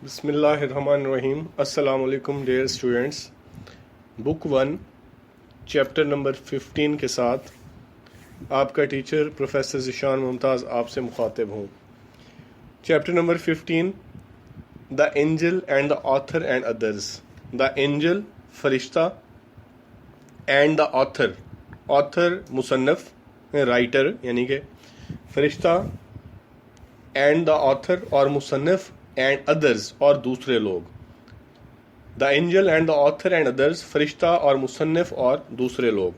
بسم اللہ الرحمن الرحیم. السلام علیکم ڈیئر اسٹوڈینٹس. بک 1 چیپٹر نمبر 15 کے ساتھ آپ کا ٹیچر پروفیسر ذیشان ممتاز آپ سے مخاطب ہوں. Chapter number 15 the angel and the author and others. The angel فرشتہ، اینڈ دا آتھر، آتھر مصنف رائٹر یعنی کہ فرشتہ، اینڈ دا آتھر اور مصنف، اینڈ ادرز اور دوسرے لوگ. The angel and the author and others, فرشتہ اور مصنف اور دوسرے لوگ.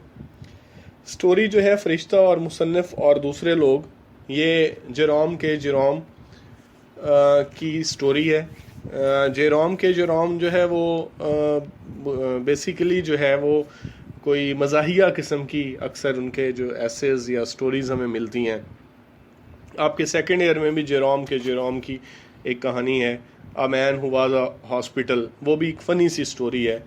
سٹوری جو ہے فرشتہ اور مصنف اور دوسرے لوگ، یہ جیروم کی سٹوری ہے. جیروم جو ہے وہ بیسیکلی جو ہے وہ کوئی مزاحیہ قسم کی اکثر ان کے جو ایسیز یا سٹوریز ہمیں ملتی ہیں. آپ کے سیکنڈ ایئر میں بھی جیروم کی ایک کہانی ہے، اے مین ہو واز اے ہاسپٹل. وہ بھی ایک فنی سی سٹوری ہے.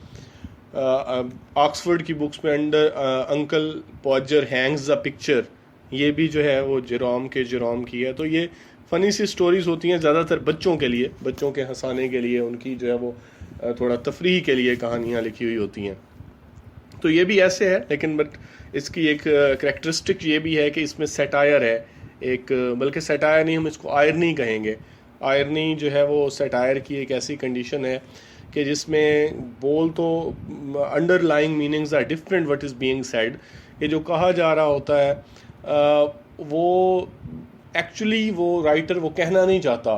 آکسفورڈ کی بکس میں under uncle Podger hangs the picture, یہ بھی جو ہے وہ جیروم کی ہے. تو یہ فنی سی سٹوریز ہوتی ہیں زیادہ تر بچوں کے لیے، بچوں کے ہنسانے کے لیے، ان کی جو ہے وہ تھوڑا تفریح کے لیے کہانیاں لکھی ہوئی ہوتی ہیں. تو یہ بھی ایسے ہے، لیکن بٹ اس کی ایک کریکٹرسٹک یہ بھی ہے کہ اس میں سیٹائر ہے ایک، بلکہ سیٹائر نہیں، ہم اس کو آئرنی کہیں گے. آئرنی جو ہے وہ سیٹائر کی ایک ایسی کنڈیشن ہے کہ جس میں بول تو underlying meanings are different what is being said. یہ جو کہا جا رہا ہوتا ہے وہ ایکچولی وہ رائٹر وہ کہنا نہیں چاہتا،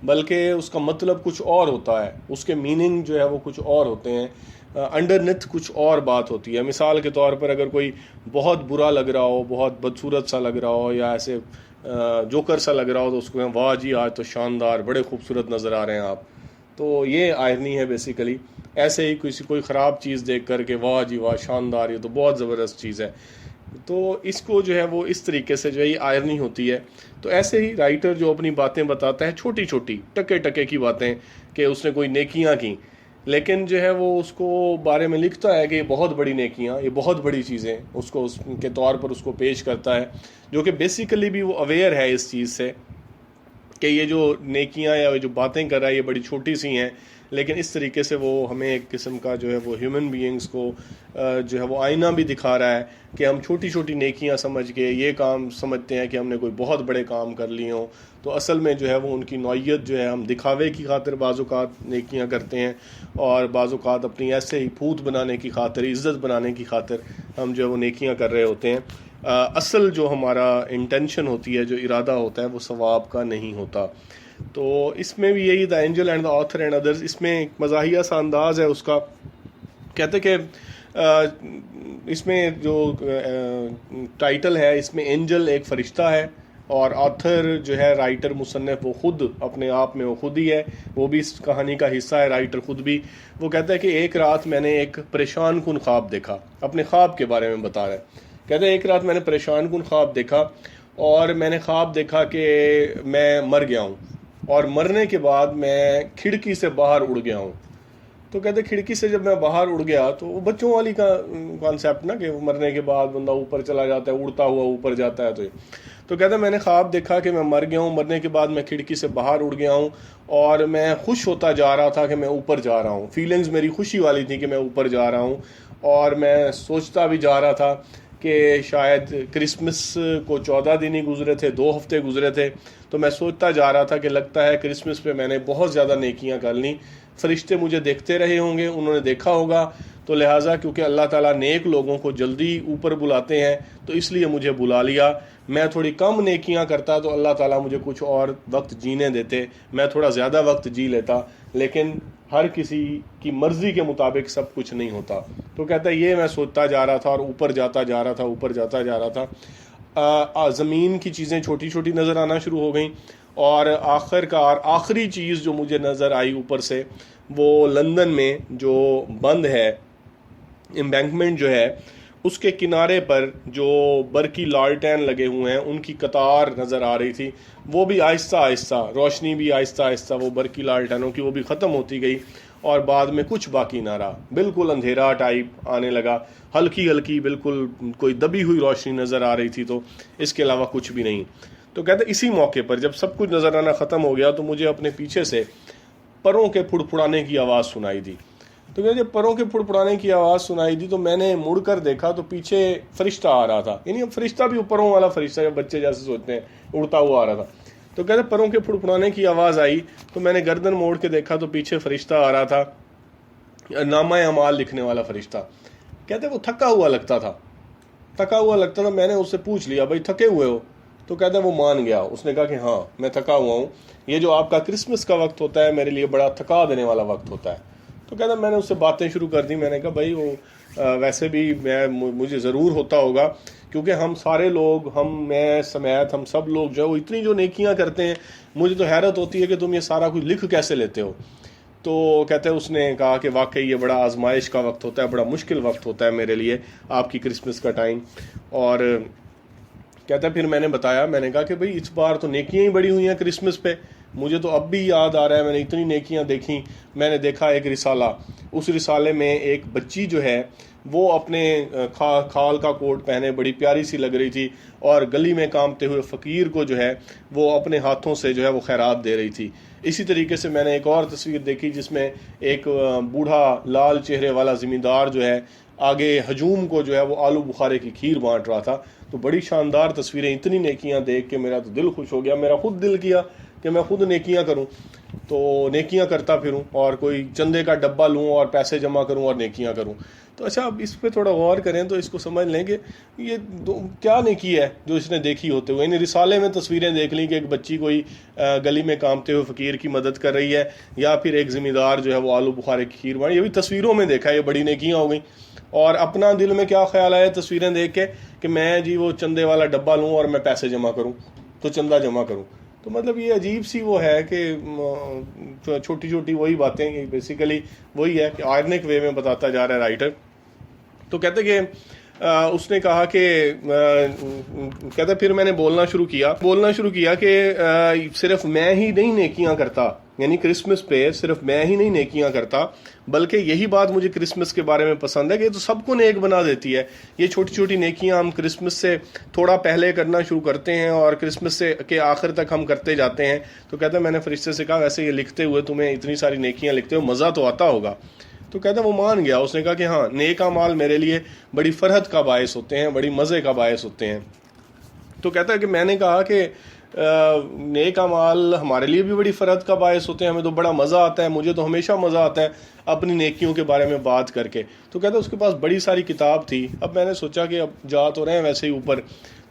بلکہ اس کا مطلب کچھ اور ہوتا ہے، اس کے میننگ جو ہے وہ کچھ اور ہوتے ہیں، انڈرنیتھ کچھ اور بات ہوتی ہے. مثال کے طور پر اگر کوئی بہت برا لگ رہا ہو، بہت بدصورت سا لگ رہا ہو، یا ایسے جوکر سا لگ رہا ہو، تو اس کو کہیں واہ جی آج تو شاندار، بڑے خوبصورت نظر آ رہے ہیں آپ. تو یہ آئرنی ہے بیسیکلی. ایسے ہی کوئی خراب چیز دیکھ کر کے واہ جی واہ شاندار، یہ تو بہت زبردست چیز ہے. تو اس کو جو ہے وہ اس طریقے سے جو ہے یہ آئرنی ہوتی ہے. تو ایسے ہی رائٹر جو اپنی باتیں بتاتا ہے، چھوٹی چھوٹی ٹکے کی باتیں، کہ اس نے کوئی نیکیاں کی، لیکن جو ہے وہ اس کو بارے میں لکھتا ہے کہ یہ بہت بڑی نیکیاں، یہ بہت بڑی چیزیں، اس کو اس کے طور پر اس کو پیش کرتا ہے، جو کہ بیسیکلی بھی وہ اویئر ہے اس چیز سے کہ یہ جو نیکیاں یا جو باتیں کر رہا ہے یہ بڑی چھوٹی سی ہیں. لیکن اس طریقے سے وہ ہمیں ایک قسم کا جو ہے وہ ہیومن بینگز کو جو ہے وہ آئینہ بھی دکھا رہا ہے کہ ہم چھوٹی چھوٹی نیکیاں سمجھ کے یہ کام سمجھتے ہیں کہ ہم نے کوئی بہت بڑے کام کر لیے ہوں، تو اصل میں جو ہے وہ ان کی نوعیت جو ہے ہم دکھاوے کی خاطر بعض اوقات نیکیاں کرتے ہیں، اور بعض اوقات اپنی ایسے ہی پھوت بنانے کی خاطر، عزت بنانے کی خاطر ہم جو ہے وہ نیکیاں کر رہے ہوتے ہیں. اصل جو ہمارا انٹینشن ہوتی ہے، جو ارادہ ہوتا ہے، وہ ثواب کا نہیں ہوتا. تو اس میں بھی یہی the angel and the author and others, اس میں ایک مزاحیہ سا انداز ہے اس کا. کہتے کہ اس میں جو ٹائٹل ہے، اس میں اینجل ایک فرشتہ ہے، اور آتھر جو ہے رائٹر مصنف، وہ خود اپنے آپ میں وہ خود ہی ہے، وہ بھی اس کہانی کا حصہ ہے، رائٹر خود بھی. وہ کہتا ہے کہ ایک رات میں نے ایک پریشان کن خواب دیکھا. اپنے خواب کے بارے میں بتا رہا ہے. کہتے ہیں ایک رات میں نے پریشان کن خواب دیکھا، اور میں نے خواب دیکھا کہ میں مر گیا ہوں، اور مرنے کے بعد میں کھڑکی سے باہر اڑ گیا ہوں. تو کہتے کھڑکی سے جب میں باہر اڑ گیا، تو وہ بچوں والی کا کانسیپٹ نا، کہ مرنے کے بعد بندہ اوپر چلا جاتا ہے، اڑتا ہوا اوپر جاتا ہے. تو کہتا ہے میں نے خواب دیکھا کہ میں مر گیا ہوں، مرنے کے بعد میں کھڑکی سے باہر اڑ گیا ہوں، اور میں خوش ہوتا جا رہا تھا کہ میں اوپر جا رہا ہوں. فیلنگز میری خوشی والی تھی کہ میں اوپر جا رہا ہوں، اور میں سوچتا بھی جا رہا تھا کہ شاید کرسمس کو 14 دن ہی گزرے تھے، 2 ہفتے گزرے تھے. تو میں سوچتا جا رہا تھا کہ لگتا ہے کرسمس پہ میں نے بہت زیادہ نیکیاں کر لیں، فرشتے مجھے دیکھتے رہے ہوں گے، انہوں نے دیکھا ہوگا. تو لہٰذا کیونکہ اللہ تعالیٰ نیک لوگوں کو جلدی اوپر بلاتے ہیں، تو اس لیے مجھے بلا لیا. میں تھوڑی کم نیکیاں کرتا تو اللہ تعالیٰ مجھے کچھ اور وقت جینے دیتے، میں تھوڑا زیادہ وقت جی لیتا. لیکن ہر کسی کی مرضی کے مطابق سب کچھ نہیں ہوتا. تو کہتا ہے یہ میں سوچتا جا رہا تھا، اور اوپر جاتا جا رہا تھا. زمین کی چیزیں چھوٹی چھوٹی نظر آنا شروع ہو گئیں، اور آخری چیز جو مجھے نظر آئی اوپر سے، وہ لندن میں جو بند ہے، امبینکمنٹ جو ہے، اس کے کنارے پر جو برقی لالٹین لگے ہوئے ہیں، ان کی قطار نظر آ رہی تھی. وہ بھی آہستہ آہستہ، روشنی بھی آہستہ آہستہ وہ برقی لالٹینوں کی وہ بھی ختم ہوتی گئی، اور بعد میں کچھ باقی نہ رہا. بالکل اندھیرا ٹائپ آنے لگا، ہلکی بالکل کوئی دبی ہوئی روشنی نظر آ رہی تھی، تو اس کے علاوہ کچھ بھی نہیں. تو کہتے اسی موقع پر جب سب کچھ نظر آنا ختم ہو گیا، تو مجھے اپنے پیچھے سے پروں کے پھڑپھڑانے کی آواز سنائی دی. تو کہ جب پروں کے پھڑپھڑانے کی آواز سنائی دی تو میں نے مڑ کر دیکھا تو پیچھے فرشتہ آ رہا تھا. یعنی فرشتہ بھی پروں والا فرشتہ، جب بچے جیسے سوچتے ہیں، اڑتا ہوا آ رہا تھا. تو کہتے پروں کے پھڑپھڑانے کی آواز آئی تو میں نے گردن موڑ کے دیکھا تو پیچھے فرشتہ آ رہا تھا، نامہ اعمال لکھنے والا فرشتہ. کہتے وہ تھکا ہوا لگتا تھا. میں نے اس سے پوچھ لیا بھائی تھکے ہوئے ہو؟ تو کہتا وہ مان گیا. اس نے کہا کہ ہاں میں تھکا ہوا ہوں، یہ جو آپ کا کرسمس کا وقت ہوتا ہے میرے لیے بڑا تھکا دینے والا وقت ہوتا ہے. تو کہتا میں نے اس سے باتیں شروع کر دی. میں نے کہا بھائی وہ ویسے بھی مجھے ضرور ہوتا ہوگا، کیونکہ ہم سارے لوگ، میں سمیت ہم سب لوگ جو اتنی جو نیکیاں کرتے ہیں، مجھے تو حیرت ہوتی ہے کہ تم یہ سارا کچھ لکھ کیسے لیتے ہو. تو کہتے اس نے کہا کہ واقعی یہ بڑا آزمائش کا وقت ہوتا ہے، بڑا مشکل وقت ہوتا ہے میرے لیے آپ کی کرسمس کا ٹائم. اور کہتا پھر میں نے بتایا، میں نے کہا کہ بھئی اس بار تو نیکیاں ہی بڑی ہوئی ہیں کرسمس پہ. مجھے تو اب بھی یاد آ رہا ہے، میں نے اتنی نیکیاں دیکھیں. میں نے دیکھا ایک رسالہ، اس رسالے میں ایک بچی جو ہے وہ اپنے کھال کا کوٹ پہنے بڑی پیاری سی لگ رہی تھی، اور گلی میں کامتے ہوئے فقیر کو جو ہے وہ اپنے ہاتھوں سے جو ہے وہ خیرات دے رہی تھی. اسی طریقے سے میں نے ایک اور تصویر دیکھی جس میں ایک بوڑھا لال چہرے والا زمیندار جو ہے آگے ہجوم کو جو ہے وہ آلو بخارے کی کھیر بانٹ رہا تھا. تو بڑی شاندار تصویریں. اتنی نیکیاں دیکھ کے میرا تو دل خوش ہو گیا. میرا خود دل کیا کہ میں خود نیکیاں کروں، تو نیکیاں کرتا پھروں، اور کوئی چندے کا ڈبہ لوں اور پیسے جمع کروں اور نیکیاں کروں. تو اچھا اب اس پہ تھوڑا غور کریں تو اس کو سمجھ لیں کہ یہ کیا نیکی ہے جو اس نے دیکھی ہوتے ہوئے. یعنی رسالے میں تصویریں دیکھ لیں کہ ایک بچی کوئی گلی میں کامتے ہوئے فقیر کی مدد کر رہی ہے، یا پھر ایک زمیندار جو ہے وہ آلو بخارے کی کھیر بنا. یہ بھی تصویروں میں دیکھا ہے، یہ بڑی نیکیاں ہو گئیں. اور اپنا دل میں کیا خیال آیا تصویریں دیکھ کے کہ میں جی وہ چندے والا ڈبہ لوں اور میں پیسے جمع کروں، تو چندہ جمع کروں. تو مطلب یہ عجیب سی وہ ہے کہ چھوٹی چھوٹی وہی باتیں، بیسیکلی وہی ہے کہ آئرنک وے میں بتاتا جا رہا ہے رائٹر. تو کہتے کہ اس نے کہا کہ کہتے پھر میں نے بولنا شروع کیا کہ صرف میں ہی نہیں نیکیاں کرتا، یعنی کرسمس پہ صرف میں ہی نہیں نیکیاں کرتا، بلکہ یہی بات مجھے کرسمس کے بارے میں پسند ہے کہ یہ تو سب کو نیک بنا دیتی ہے. یہ چھوٹی چھوٹی نیکیاں ہم کرسمس سے تھوڑا پہلے کرنا شروع کرتے ہیں اور کرسمس سے کے آخر تک ہم کرتے جاتے ہیں. تو کہتا ہے میں نے فرشتے سے کہا ویسے یہ لکھتے ہوئے تمہیں اتنی ساری نیکیاں لکھتے ہوئے مزہ تو آتا ہوگا. تو کہتا ہے وہ مان گیا. اس نے کہا کہ ہاں نیک اعمال میرے لیے بڑی فرحت کا باعث ہوتے ہیں، بڑی مزے کا باعث ہوتے ہیں. تو کہتا ہے کہ میں نے کہا کہ نیک اعمال ہمارے لیے بھی بڑی فرحت کا باعث ہوتے ہیں، ہمیں تو بڑا مزہ آتا ہے، مجھے تو ہمیشہ مزہ آتا ہے اپنی نیکیوں کے بارے میں بات کر کے. تو کہتا ہے اس کے پاس بڑی ساری کتاب تھی. اب میں نے سوچا کہ اب جا تو رہے ہیں ویسے ہی اوپر،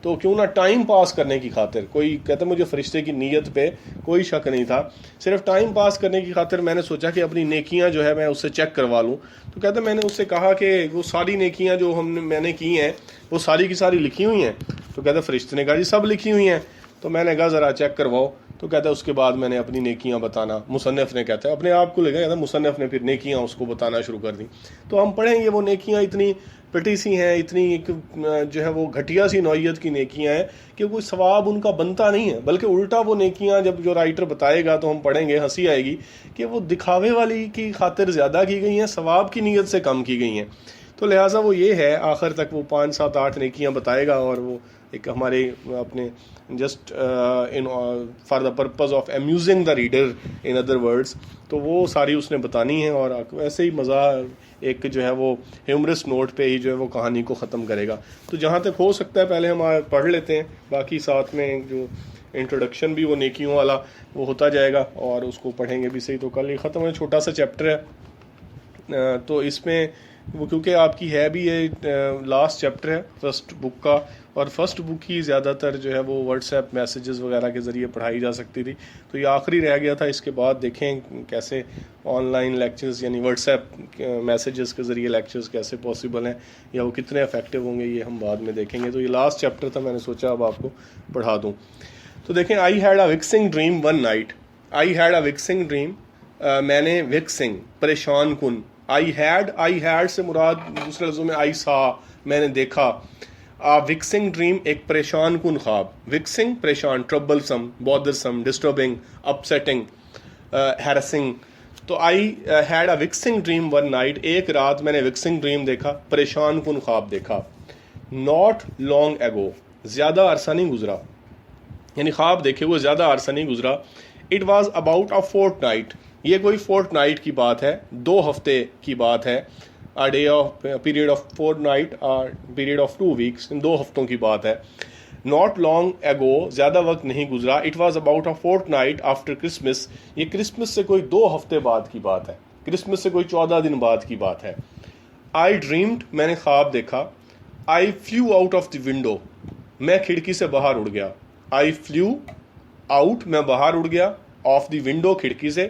تو کیوں نہ ٹائم پاس کرنے کی خاطر، کوئی کہتا ہے مجھے فرشتے کی نیت پہ کوئی شک نہیں تھا، صرف ٹائم پاس کرنے کی خاطر میں نے سوچا کہ اپنی نیکیاں جو ہے میں اس سے چیک کروا لوں. تو کہتا ہے میں نے اس سے کہا کہ وہ ساری نیکیاں جو میں نے کی ہیں وہ ساری کی ساری لکھی ہوئی ہیں؟ تو کہتا ہے فرشتے نے کہا جی سب لکھی ہوئی ہیں. تو میں نے کہا ذرا چیک کرواؤ. تو کہتا ہے اس کے بعد میں نے اپنی نیکیاں بتانا، مصنف نے کہتا ہے اپنے آپ کو لے گا، مصنف نے پھر نیکیاں اس کو بتانا شروع کر دی. تو ہم پڑھیں گے وہ نیکیاں اتنی پٹی سی ہیں، اتنی جو ہے وہ گھٹیا سی نوعیت کی نیکیاں ہیں کہ کوئی ثواب ان کا بنتا نہیں ہے، بلکہ الٹا وہ نیکیاں جب جو رائٹر بتائے گا تو ہم پڑھیں گے ہنسی آئے گی کہ وہ دکھاوے والی کی خاطر زیادہ کی گئی ہیں، ثواب کی نیت سے کم کی گئی ہیں. تو لہٰذا وہ یہ ہے آخر تک وہ 5 7 8 نیکیاں بتائے گا، اور وہ ایک ہمارے اپنے just for the purpose of amusing the reader in other words, تو وہ ساری اس نے بتانی ہے. اور ایسے ہی مزہ ایک جو ہے وہ ہیومرس نوٹ پہ ہی جو ہے وہ کہانی کو ختم کرے گا. تو جہاں تک ہو سکتا ہے پہلے ہم پڑھ لیتے ہیں، باقی ساتھ میں جو انٹروڈکشن بھی وہ نیکیوں والا وہ ہوتا جائے گا اور اس کو پڑھیں گے بھی صحیح. تو کل یہ ختم ہے، چھوٹا سا چیپٹر ہے. تو اس میں وہ کیونکہ آپ کی ہے بھی یہ لاسٹ چیپٹر ہے فرسٹ بک کا، اور فرسٹ بک ہی زیادہ تر جو ہے وہ واٹس ایپ میسیجز وغیرہ کے ذریعے پڑھائی جا سکتی تھی. تو یہ آخری رہ گیا تھا. اس کے بعد دیکھیں کیسے آن لائن لیکچرز یعنی واٹس ایپ میسیجز کے ذریعے لیکچرز کیسے پاسبل ہیں یا وہ کتنے افیکٹو ہوں گے، یہ ہم بعد میں دیکھیں گے. تو یہ لاسٹ چیپٹر تھا، میں نے سوچا اب آپ کو پڑھا دوں. تو دیکھیں I had a vexing dream one night. I had a vexing dream, میں نے وکسنگ پریشان کن. آئی ہیڈ سے مراد دوسرے لفظوں میں آئی سا، میں نے دیکھا. وکسنگ ڈریم ایک پریشان کن خواب. وکسنگ پریشان، troublesome, bothersome, disturbing, upsetting, harassing. تو I had a vexing dream one night, ایک رات میں نے وکسنگ ڈریم دیکھا، پریشان کن خواب دیکھا. ناٹ لانگ ایگو، زیادہ عرصہ نہیں گزرا، یعنی خواب دیکھے وہ زیادہ عرصہ نہیں گزرا. It was about a fortnight. یہ کوئی فورٹ نائٹ کی بات ہے, 2 ہفتے کی بات ہے. a day of period of fortnight or period of 2 weeks, ان 2 ہفتوں کی بات ہے. not long ago, زیادہ وقت نہیں گزرا. it was about a fortnight after Christmas, یہ کرسمس سے کوئی 2 ہفتے بعد کی بات ہے, کرسمس سے کوئی 14 دن بعد کی بات ہے. I dreamed, میں نے خواب دیکھا. I flew out of the window, میں کھڑکی سے باہر اڑ گیا. I flew out, میں باہر اڑ گیا, of the window, کھڑکی سے.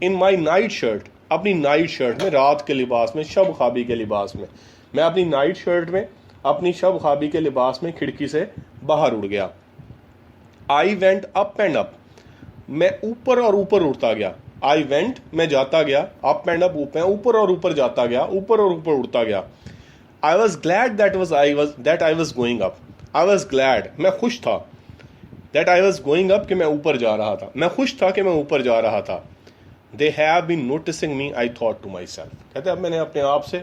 in my night shirt, اپنی نائٹ شرٹ میں, رات کے لباس میں, شب خوابی کے لباس میں, میں اپنی نائٹ شرٹ میں, اپنی شب خوابی کے لباس میں کھڑکی سے باہر اڑ گیا. I went up and up, میں اوپر اور اوپر اڑتا گیا. I went, میں جاتا گیا, up and up, میں اوپر اور اوپر جاتا گیا, اوپر اور اوپر اڑتا گیا. I was glad that I was going up. I was glad, میں خوش تھا. that I was going up, کہ میں اوپر جا رہا تھا, میں خوش تھا کہ میں اوپر جا رہا تھا. They have been noticing me, I thought to myself. کہتے اب میں نے اپنے آپ سے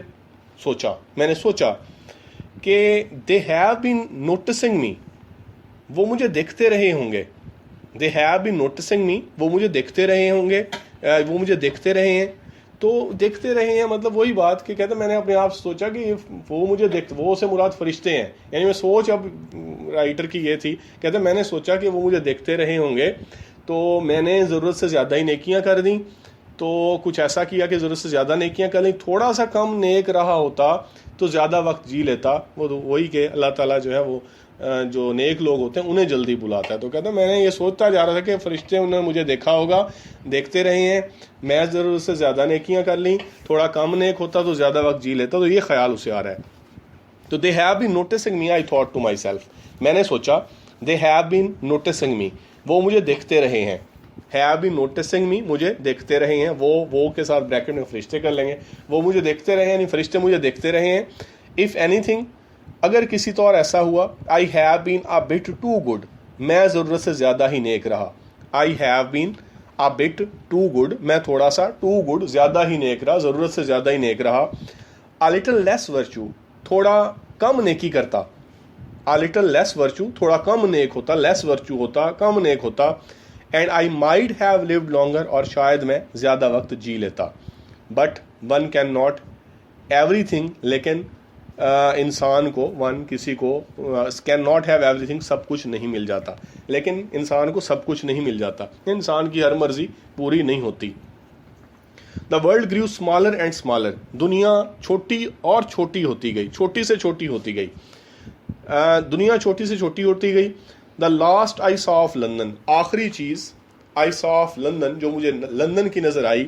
سوچا, میں نے سوچا کہ they have been noticing me, وہ مجھے دیکھتے رہے ہوں گے. they have been noticing me, وہ مجھے دیکھتے رہے ہوں گے, وہ مجھے دیکھتے رہے ہیں. تو دیکھتے رہے ہیں مطلب وہی بات کہ کہتے میں نے اپنے آپ سے سوچا کہ وہ مجھے وہ سے مراد فرشتے ہیں. یعنی میں سوچ اب رائٹر کی یہ تھی, کہتے میں نے سوچا کہ وہ مجھے دیکھتے رہے ہوں گے تو میں نے ضرورت سے زیادہ ہی نیکیاں کر دیں. تو کچھ ایسا کیا کہ ضرورت سے زیادہ نیکیاں کر لیں, تھوڑا سا کم نیک رہا ہوتا تو زیادہ وقت جی لیتا. وہی کہ اللہ تعالیٰ جو ہے وہ جو نیک لوگ ہوتے ہیں انہیں جلدی بلاتا ہے. تو کہتا میں نے یہ سوچتا جا رہا تھا کہ فرشتے انہوں نے مجھے دیکھا ہوگا, دیکھتے رہے ہیں, میں ضرورت سے زیادہ نیکیاں کر لیں, تھوڑا کم نیک ہوتا تو زیادہ وقت جی لیتا. تو یہ خیال اسے آ رہا ہے. تو they have been noticing me, I thought to myself, میں نے سوچا they have been noticing me, وہ مجھے دیکھتے رہے ہیں. have been noticing me, مجھے دیکھتے رہے ہیں, وہ کے ساتھ بریکٹ میں فرشتے کر لیں گے, وہ مجھے دیکھتے رہے ہیں, یعنی فرشتے مجھے دیکھتے رہے ہیں. if anything, اگر کسی طور ایسا ہوا, I have been a bit too good, میں ضرورت سے زیادہ ہی نیک رہا. I have been a bit too good, میں تھوڑا سا too good, زیادہ ہی نیک رہا, ضرورت سے زیادہ ہی نیک رہا. a little less virtue, تھوڑا کم نیکی کرتا. a little less virtue, تھوڑا کم نیک ہوتا, less virtue ہوتا, کم نیک ہوتا. and I might have lived longer, اور شاید میں زیادہ وقت جی لیتا. but one cannot everything, لیکن انسان کو کسی کو can not have everything, سب کچھ نہیں مل جاتا. لیکن انسان کو سب کچھ نہیں مل جاتا, انسان کی ہر مرضی پوری نہیں ہوتی. the world grew smaller and smaller, دنیا چھوٹی اور چھوٹی ہوتی گئی, چھوٹی سے چھوٹی ہوتی گئی, دنیا چھوٹی سے چھوٹی ہوتی گئی. the last I saw of London, آخری چیز I saw of London, جو مجھے لندن کی نظر آئی,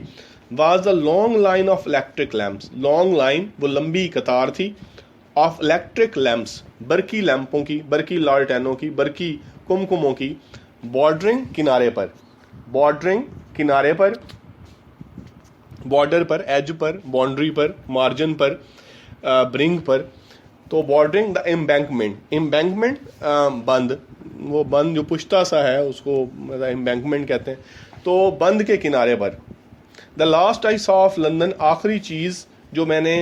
was the long line of electric lamps, long line, وہ لمبی قطار تھی, of electric lamps, برقی لیمپوں کی, برقی لالٹینوں کی, برقی کمکموں کی, bordering کنارے پر, bordering کنارے پر, بارڈر پر, ایج پر, باؤنڈری پر, مارجن پر, برنگ پر. تو بارڈرنگ دا امبینکمنٹ, بند, وہ بند جو پشتا سا ہے اس کو امبینکمنٹ کہتے ہیں. تو بند کے کنارے پر. دا لاسٹ آئی سا آف لندن, آخری چیز جو میں نے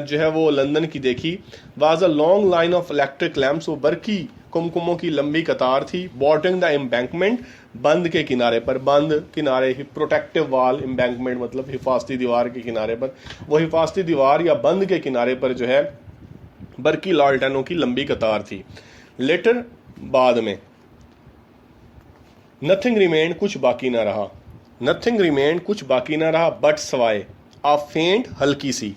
جو ہے وہ لندن کی دیکھی, was a long line of electric lamps, وہ برقی کمکموں کی لمبی قطار تھی. بارڈرنگ دا امبینکمنٹ, بند کے کنارے پر, بند کنارے, پروٹیکٹیو وال, امبینکمنٹ مطلب حفاظتی دیوار کے کنارے پر, وہ حفاظتی دیوار یا بند کے کنارے پر جو ہے برقی لالٹینوں کی لمبی قطار تھی. لیٹر, بعد میں, نتھنگ ریمینڈ, کچھ باقی نہ رہا, نتھنگ ریمینڈ, کچھ باقی نہ رہا, بٹ سوائے, آ فینٹ, ہلکی سی,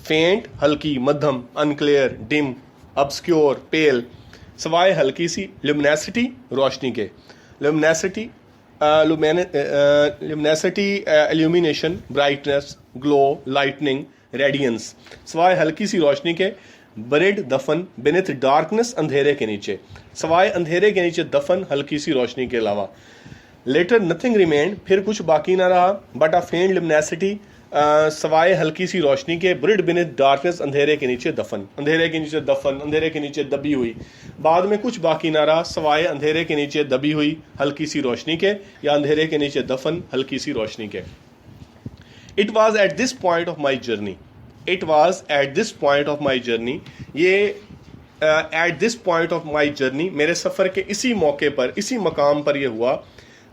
فینٹ ہلکی, مدھم, انکلیئر, ڈم, ابسکیور, پیل, سوائے ہلکی سی, لومینسٹی, روشنی کے, لومینسٹی, لومینسٹی, ایلومینیشن, برائٹنس, گلو, لائٹننگ, ریڈینس, سوائے ہلکی سی روشنی کے. بریڈ, دفن, بینتھ ڈارکنس, اندھیرے کے نیچے, سوائے اندھیرے کے نیچے, دفن ہلکی سی روشنی کے علاوہ. لیٹر, نتھنگ ریمینڈ, پھر کچھ باقی نہ رہا, بٹ آ فینٹ لومینسٹی, سوائے ہلکی سی روشنی کے, بریڈ بینتھ ڈارکنس, اندھیرے کے نیچے دفن, اندھیرے کے نیچے دفن, اندھیرے کے نیچے دبی ہوئی. بعد میں کچھ باقی نہ رہا, سوائے اندھیرے کے نیچے دبی ہوئی ہلکی سی روشنی کے, یا اندھیرے کے نیچے دفن ہلکی سی روشنی کے. It was at this point of my journey, it was at this point of my journey, یہ at this point of my journey, میرے سفر کے اسی موقع پر, اسی مقام پر یہ ہوا.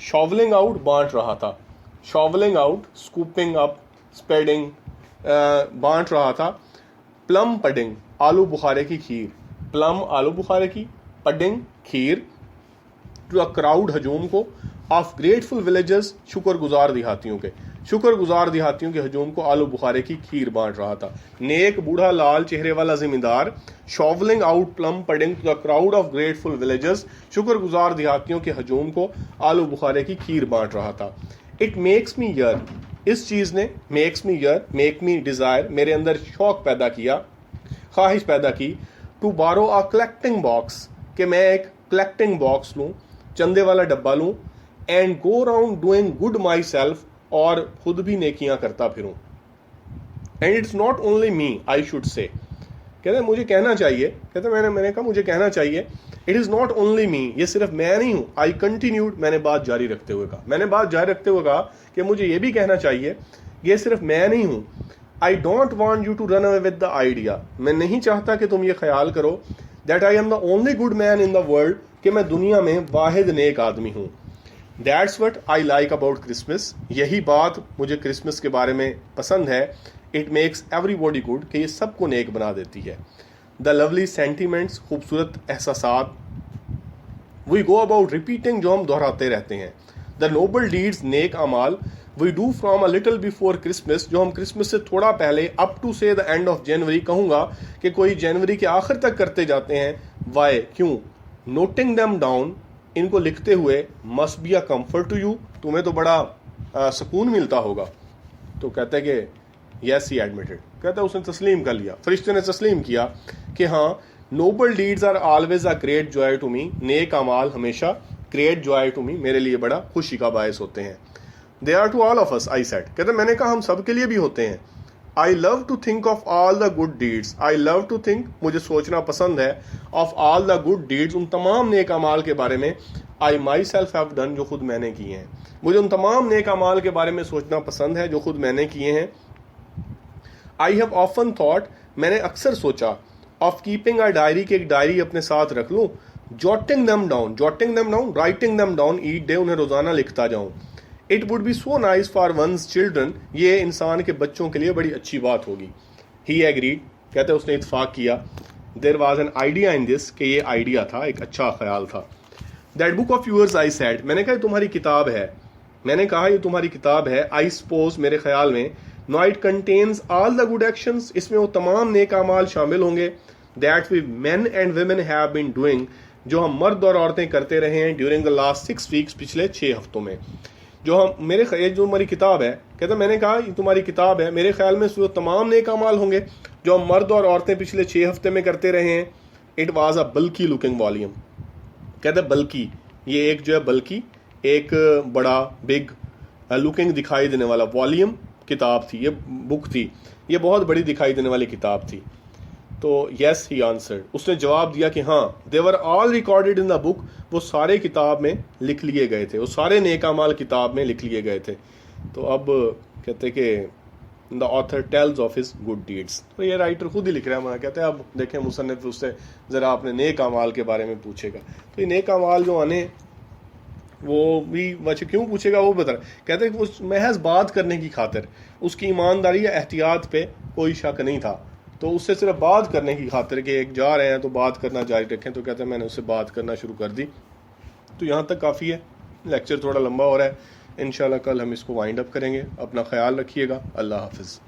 شاولنگ آؤٹ بانٹ رہا تھا, شاولنگ آؤٹ, اسکوپنگ اپ, اسپیڈنگ, بانٹ رہا تھا. پلم پڈنگ, آلو بخارے کی کھیر, پلم آلو بخارے کی, پڈنگ کھیر, ٹو اے کراؤڈ ہجوم کو, آف گریٹفل ولیجز شکر گزار دیہاتیوں کے, شکر گزار دیہاتیوں کے ہجوم کو آلو بخارے کی کھیر بانٹ رہا تھا. نیک بوڑھا لال چہرے والا زمیندار, shovelling out plum pudding to the crowd of grateful villagers, شکر گزار دیہاتیوں کے ہجوم کو آلو بخارے کی کھیر بانٹ رہا تھا. اٹ میکس می یر, اس چیز نے, میکس می یر, میک می ڈیزائر, میرے اندر شوق پیدا کیا, خواہش پیدا کی, ٹو بارو آ کلیکٹنگ باکس, کہ میں ایک کلیکٹنگ باکس لوں, چندے والا ڈبہ لوں, and go round doing good myself, اور خود بھی نیکیاں کرتا پھروں. And it's not only me I should say, کہتے ہیں مجھے کہنا چاہیے, کہتے ہیں میں نے کہا مجھے کہنا چاہیے, اٹ از ناٹ اونلی می, یہ صرف میں نہیں ہوں. آئی کنٹینیوڈ, میں نے بات جاری رکھتے ہوئے کہا, میں نے بات جاری رکھتے ہوئے کہا کہ مجھے یہ بھی کہنا چاہیے, یہ صرف میں نہیں ہوں. I don't want you to run away with the idea, میں نہیں چاہتا کہ تم یہ خیال کرو, that I am the only good man in the world, کہ میں دنیا میں واحد نیک آدمی ہوں. That's what I like about Christmas, یہی بات مجھے کرسمس کے بارے میں پسند ہے. It makes everybody good, کہ یہ سب کو نیک بنا دیتی ہے. دا لولی سینٹیمنٹس, خوبصورت احساسات. وی گو اباؤٹ ریپیٹنگ, جو ہم دہراتے رہتے ہیں. دا نوبل ڈیڈز, نیک اعمال. We do from a little before Christmas, جو ہم کرسمس سے تھوڑا پہلے, اپ ٹو سے دا اینڈ آف جنوری, کہوں گا کہ کوئی جنوری کے آخر تک کرتے جاتے ہیں. وائی, کیوں؟ نوٹنگ دیم ڈاؤن, ان کو لکھتے ہوئے, must be a comfort to you, تمہیں تو بڑا سکون ملتا ہوگا. تو کہتے کہ یس ہی ایڈمیٹڈ, کہتا ہے اس نے تسلیم کر لیا, فرشتے نے تسلیم کیا کہ ہاں, noble deeds are always a great joy to me, نیک اعمال ہمیشہ گریٹ جوائے ٹو می, میرے لیے بڑا خوشی کا باعث ہوتے ہیں. They are to all of us, I said, کہتے میں نے کہا ہم سب کے لیے بھی ہوتے ہیں. I love to think of all the good deeds, I love to think, مجھے سوچنا پسند ہے, of all the good deeds, ان تمام نیک اعمال کے بارے میں, I myself have done, جو خود میں نے کیے ہیں. مجھے ان تمام نیک اعمال کے بارے میں سوچنا پسند ہے جو خود میں نے کیے ہیں. آئی ہیو آفن تھاٹ, میں نے اکثر سوچا, آف کیپنگ اے ڈائری, کہ ایک ڈائری اپنے ساتھ رکھ لوں. Jotting them down, jotting them down, writing them down each day, انہیں روزانہ لکھتا جاؤں. It would be so nice for one's children, یہ انسان کے بچوں کے لیے بڑی اچھی بات ہوگی. ہی ایگریڈ, کہتے ہیں اس نے اتفاق کیا. دیر واز این آئیڈیا ان دس, کہ یہ آئیڈیا تھا, ایک اچھا خیال تھا. That book of yours, I said, میں نے کہا یہ تمہاری کتاب ہے, میں نے کہا یہ تمہاری کتاب ہے. آئی سپوز, میرے خیال میں, no it contains all the good actions, اس میں وہ تمام نیک اعمال شامل ہوں گے. That we men and women have been doing, جو ہم مرد اور عورتیں کرتے رہے ہیں, ڈیورنگ دا لاسٹ 6 ویکس, پچھلے 6 ہفتوں میں. جو ہم جو ہماری کتاب ہے, کہتا میں نے کہا یہ تمہاری کتاب ہے, میرے خیال میں اس میں تمام نیک اعمال ہوں گے جو ہم مرد اور عورتیں پچھلے 6 ہفتے میں کرتے رہے ہیں. It was a bulky looking volume, کہتے بلکی, یہ ایک جو ہے بلکی, ایک بڑا بگ لکنگ دکھائی دینے والا, والیوم کتاب تھی, یہ بک تھی, یہ بہت بڑی دکھائی دینے والی کتاب تھی. تو یس ہی آنسرڈ, اس نے جواب دیا کہ ہاں. دے ور آل ریکارڈیڈ ان دا بک, وہ سارے کتاب میں لکھ لیے گئے تھے, وہ سارے نیک اعمال کتاب میں لکھ لیے گئے تھے. تو اب کہتے کہ the author tells of his good deeds, تو یہ رائٹر خود ہی لکھ رہا ہے. کہتے ہیں اب دیکھیں مصنف اس سے ذرا اپنے نیک اعمال کے بارے میں پوچھے گا, تو یہ نیک اعمال جو آنے وہ بھی وجہ کیوں پوچھے گا وہ بتا رہا. کہتے ہیں اس محض بات کرنے کی خاطر, اس کی ایمانداری یا احتیاط پہ کوئی شک نہیں تھا, تو اس سے صرف بات کرنے کی خاطر کہ ایک جا رہے ہیں تو بات کرنا جاری رکھیں, تو کہتے ہیں میں نے اس سے بات کرنا شروع کر دی. تو یہاں تک کافی ہے, لیکچر تھوڑا لمبا ہو رہا ہے, انشاءاللہ کل ہم اس کو وائنڈ اپ کریں گے. اپنا خیال رکھیے گا, اللہ حافظ.